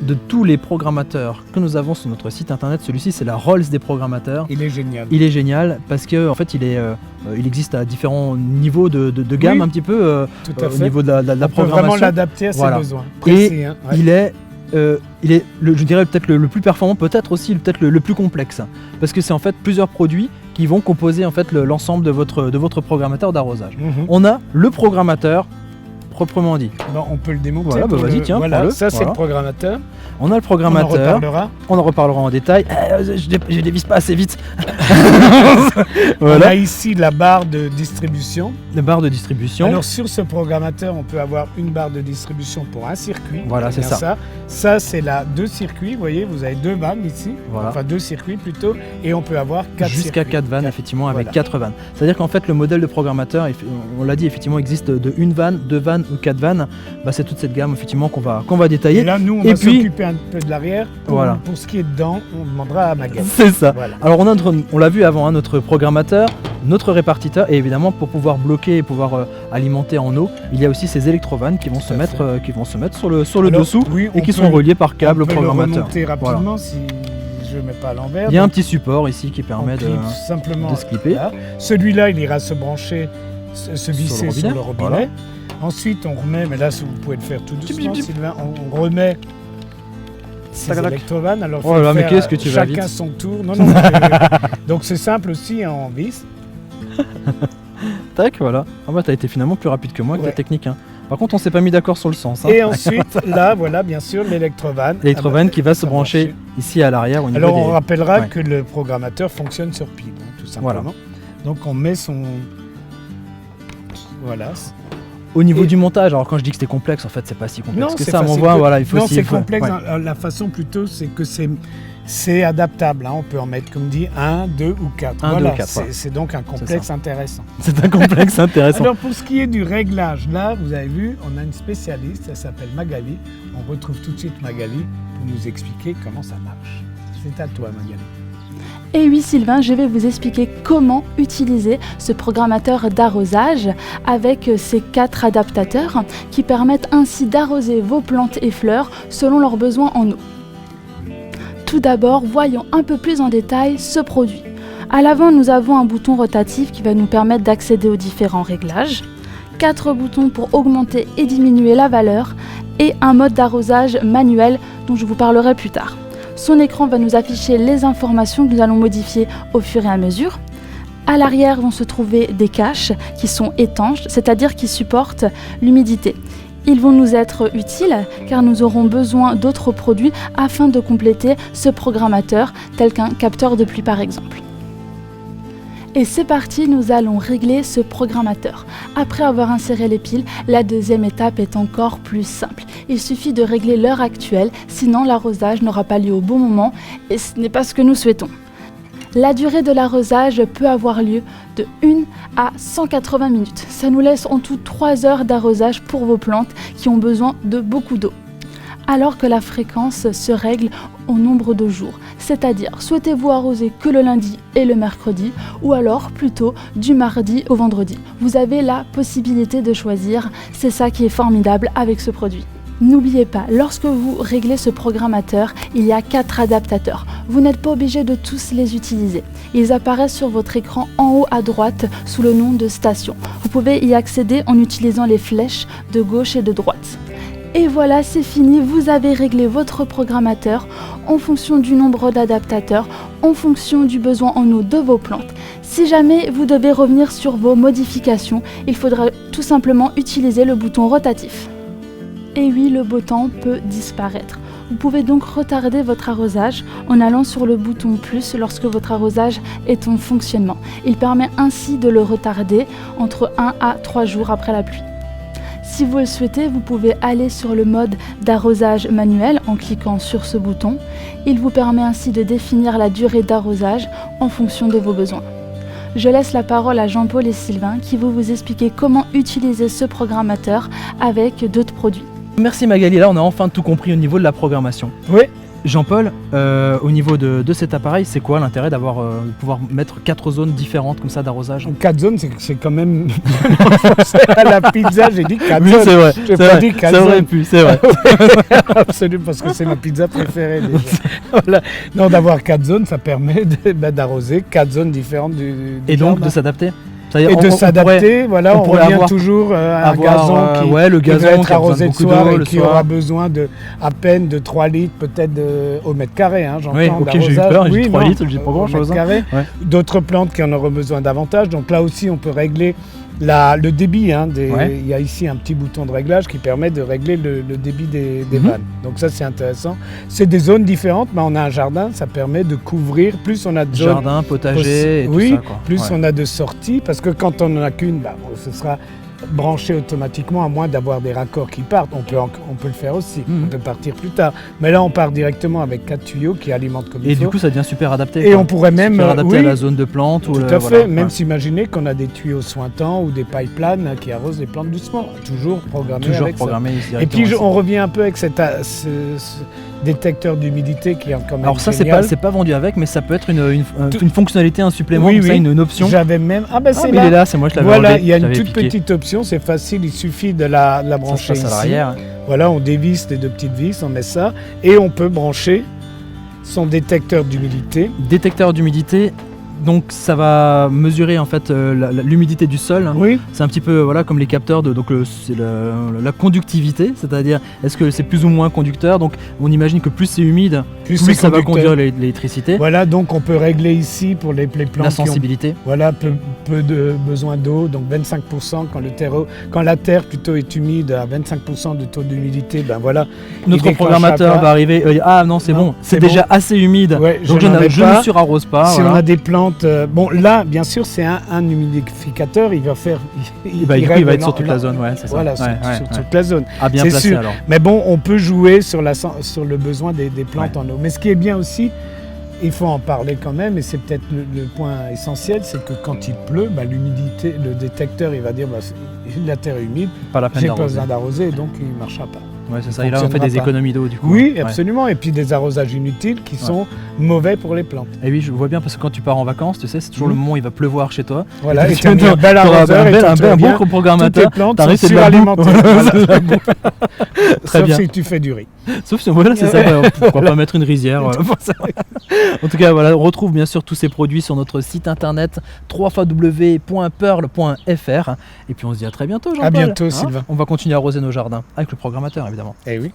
de tous les programmateurs que nous avons sur notre site internet, celui-ci c'est la Rolls des programmateurs. Il est génial. Il est génial parce que en fait il existe à différents niveaux de gamme, Oui, un petit peu tout à au fait. niveau de la On peut programmation. vraiment l'adapter à ses Voilà. besoins. Précis, Et hein, ouais. il est je dirais peut-être le plus performant, peut-être aussi peut-être le plus complexe, parce que c'est en fait plusieurs produits qui vont composer en fait l'ensemble de votre programmateur d'arrosage. Mhm. On a le programmateur proprement dit. Bon, on peut le démonter. Voilà, bah pour vas-y, le- tiens, voilà, prends-le. ça c'est Voilà. le programmateur. On a le On en programmateur, reparlera. on en reparlera en détail. Je dévisse pas assez vite. On a Voilà, ici la barre de distribution. les barres de distribution. Alors sur ce programmateur, on peut avoir une barre de distribution pour un circuit. Voilà, c'est bien ça. Ça c'est la 2 circuits. Vous voyez, vous avez 2 vannes ici. Voilà. Enfin 2 circuits plutôt. Et on peut avoir 4 Jusqu'à circuits. 4 vannes, effectivement, avec Voilà. 4 vannes. C'est-à-dire qu'en fait, le modèle de programmateur, on l'a dit, effectivement, existe de 1 vanne, 2 vannes ou 4 vannes. Bah, c'est toute cette gamme, effectivement, qu'on va Et détailler. là, nous, on Et va puis- s'occuper un peu de l'arrière. Voilà. Pour ce qui est dedans, on demandera à Magali. C'est ça. Voilà. Alors, on l'a vu avant, hein, notre programmateur, notre répartiteur, et évidemment, pour pouvoir bloquer et pouvoir alimenter en eau, il y a aussi ces électrovannes qui vont se à mettre, sur le Alors, dessous oui, et on qui peut sont reliés par câble on au peut le programmateur. remonter rapidement si je ne mets pas à l'envers. Il y a un Donc, petit support ici qui on permet de... clip simplement de se clipper. là. Celui-là, il ira se brancher, se visser sur le robinet. Voilà. Ensuite, on remet, mais là, vous pouvez le faire tout doucement, Tip. Sylvain. On remet ces Tac, tac. électrovannes. Alors, Oh là là, mais faire, qu'est-ce que tu vas chacun vite. son tour. Non, non, donc c'est simple aussi en vis. Tac, voilà. Ah bah, t'as été finalement plus rapide que moi avec Ouais. la technique. Hein. Par contre, on s'est pas mis d'accord sur le sens. Hein. Et ensuite, là, voilà, bien sûr, l'électrovanne. L'électrovanne Ah bah, qui va se ça brancher branche. ici à l'arrière au niveau Alors, des... on rappellera Ouais. que le programmateur fonctionne sur pile, hein, tout simplement. Voilà. Donc, on met son... Voilà. Au niveau Et- du montage, alors quand je dis que c'était complexe, en fait, c'est pas si complexe que c'est ça. On facile voit, que- voilà, il faut non, aussi... c'est il faut- complexe. ouais. Hein. La façon plutôt, c'est que c'est adaptable. Hein. On peut en mettre, comme dit, 1, 2 ou 4. 1, 2 voilà. ou 4, voilà. C'est donc un complexe intéressant. C'est un complexe intéressant. Alors, pour ce qui est du réglage, là, vous avez vu, on a une spécialiste, elle s'appelle Magali. On retrouve tout de suite Magali pour nous expliquer comment ça marche. C'est à toi, Magali. Et oui Sylvain, je vais vous expliquer comment utiliser ce programmateur d'arrosage avec ces 4 adaptateurs qui permettent ainsi d'arroser vos plantes et fleurs selon leurs besoins en eau. Tout d'abord, voyons un peu plus en détail ce produit. À l'avant, nous avons un bouton rotatif qui va nous permettre d'accéder aux différents réglages, 4 boutons pour augmenter et diminuer la valeur et un mode d'arrosage manuel dont je vous parlerai plus tard. Son écran va nous afficher les informations que nous allons modifier au fur et à mesure. À l'arrière vont se trouver des caches qui sont étanches, c'est-à-dire qui supportent l'humidité. Ils vont nous être utiles car nous aurons besoin d'autres produits afin de compléter ce programmateur, tel qu'un capteur de pluie par exemple. Et c'est parti, nous allons régler ce programmateur. Après avoir inséré les piles, la deuxième étape est encore plus simple. Il suffit de régler l'heure actuelle, sinon l'arrosage n'aura pas lieu au bon moment et ce n'est pas ce que nous souhaitons. La durée de l'arrosage peut avoir lieu de 1 à 180 minutes. Ça nous laisse en tout 3 heures d'arrosage pour vos plantes qui ont besoin de beaucoup d'eau. Alors que la fréquence se règle au nombre de jours, c'est-à-dire souhaitez-vous arroser que le lundi et le mercredi ou alors plutôt du mardi au vendredi. Vous avez la possibilité de choisir, c'est ça qui est formidable avec ce produit. N'oubliez pas, lorsque vous réglez ce programmateur, il y a 4 adaptateurs. Vous n'êtes pas obligé de tous les utiliser. Ils apparaissent sur votre écran en haut à droite sous le nom de station. Vous pouvez y accéder en utilisant les flèches de gauche et de droite. Et voilà, c'est fini, vous avez réglé votre programmateur en fonction du nombre d'adaptateurs, en fonction du besoin en eau de vos plantes. Si jamais vous devez revenir sur vos modifications, il faudra tout simplement utiliser le bouton rotatif. Et oui, le beau temps peut disparaître. Vous pouvez donc retarder votre arrosage en allant sur le bouton plus lorsque votre arrosage est en fonctionnement. Il permet ainsi de le retarder entre 1 à 3 jours après la pluie. Si vous le souhaitez, vous pouvez aller sur le mode d'arrosage manuel en cliquant sur ce bouton. Il vous permet ainsi de définir la durée d'arrosage en fonction de vos besoins. Je laisse la parole à Jean-Paul et Sylvain qui vont vous expliquer comment utiliser ce programmateur avec d'autres produits. Merci Magali, là on a enfin tout compris au niveau de la programmation. Oui, Jean-Paul, au niveau de cet appareil, c'est quoi l'intérêt de pouvoir mettre 4 zones différentes comme ça d'arrosage? 4 zones, c'est quand même... à la pizza, j'ai dit 4 Oui, zones. c'est vrai. J'ai pas dit 4 Ça aurait zones. pu, c'est vrai. Absolument, parce que c'est ma pizza préférée déjà. Voilà. Non, d'avoir 4 zones, ça permet d'arroser 4 zones différentes du Et donc jardin. de s'adapter. Et de s'adapter, voilà, on pourrait revient avoir- toujours à un gazon qui, le qui gazon va être qui a besoin de arrosé de beaucoup soir d'eau et le qui soir. aura besoin de à peine de 3 litres peut-être au mètre carré. Hein, j'entends, Oui, ok, j'ai eu d'arrosage. peur, j'ai Oui, 3 non, litres, j'ai pas au grand-chose, mètre carré. Ouais. D'autres plantes qui en auront besoin davantage. Donc là aussi, on peut régler le débit. Hein, Ouais. Il y a ici un petit bouton de réglage qui permet de régler le débit des Mhm. vannes. Donc ça, c'est intéressant. C'est des zones différentes, mais on a un jardin, ça permet de couvrir. Plus on a de zones Jardin, potager et tout oui, ça, quoi. plus Ouais. on a de sorties, parce que quand on n'en a qu'une, ce sera branché automatiquement, à moins d'avoir des raccords qui partent. On peut le faire aussi, Mhm. on peut partir plus tard. Mais là, on part directement avec 4 tuyaux qui alimentent comme Et il faut. du coup, ça devient super adapté. Et quoi. on pourrait même... Super adapté oui, à la zone de plante. Ou tout le- à fait, voilà, même ouais. s'imaginer qu'on a des tuyaux sointants ou des pipelines qui arrosent les plantes doucement. Toujours programmé Toujours avec ça. programmé Et puis, directement. on revient un peu avec ce détecteur d'humidité qui est quand même Alors ça, génial. c'est pas vendu avec, mais ça peut être une fonctionnalité, un supplément, Oui, comme ça, oui. une option. J'avais même... Ah ben Ah, c'est mais il est là, c'est moi, je l'avais Voilà, enlevé, il y a je une l'avais toute piqué. petite option, c'est facile, il suffit de la Ça se brancher passe à ici. l'arrière. Voilà, on dévisse les 2 petites vis, on met ça, et on peut brancher son détecteur d'humidité. Détecteur d'humidité. Donc ça va mesurer en fait l'humidité du sol. Oui, C'est un petit peu voilà comme les capteurs de c'est la conductivité, c'est-à-dire est-ce que c'est plus ou moins conducteur. Donc on imagine que plus c'est humide, plus c'est ça va conducteur. conduire l'électricité, Voilà, donc on peut régler ici pour les plantes la qui ont sensibilité. voilà, peu de besoin d'eau, donc 25% quand la terre plutôt est humide à 25% de taux d'humidité, ben voilà. il Notre déclenchera programmateur pas. va arriver, il va dire, ah non c'est Non, bon, c'est c'est déjà bon. assez humide, Ouais, donc je n'en ai je pas. ne surarrose pas. Si voilà. on a des plantes, bon là bien sûr c'est un humidificateur, il va faire, Et bah, du coup, il va être sur toute la zone, ouais, c'est ça. Voilà, Ouais, sur ouais, ouais. toute la zone. Ah, bien c'est placé sûr. alors. Mais bon, on peut jouer sur le besoin des plantes en eau. Mais ce qui est bien aussi, il faut en parler quand même, et c'est peut-être le point essentiel, c'est que quand il pleut, l'humidité, le détecteur, il va dire la terre est humide, Pas la peine j'ai pas d'arroser. besoin d'arroser, donc il ne marchera pas. Ouais, c'est ça. Et là, on fait fonctionnera des pas. économies d'eau du coup. Oui, Ouais. absolument, et puis des arrosages inutiles qui sont mauvais pour les plantes. Et oui, je vois bien parce que quand tu pars en vacances, tu sais, c'est toujours Mhm. le moment où il va pleuvoir chez toi. Voilà, et tu tu as mis un bel arroseur, et un tout bon bien. programmateur. Toutes les plantes t'arrives, sont c'est de la boue. suralimentées. Voilà, Voilà. c'est de la boue. Très Sauf bien. si tu fais du riz. Sauf si voilà, c'est ça. Pourquoi pas mettre une rizière pour ça. En tout cas, voilà, on retrouve bien sûr tous ces produits sur notre site internet www.pearl.fr. Et puis on se dit à très bientôt, Jean-Paul. À bientôt, Hein, Sylvain. on va continuer à arroser nos jardins avec le programmateur, évidemment. Eh oui.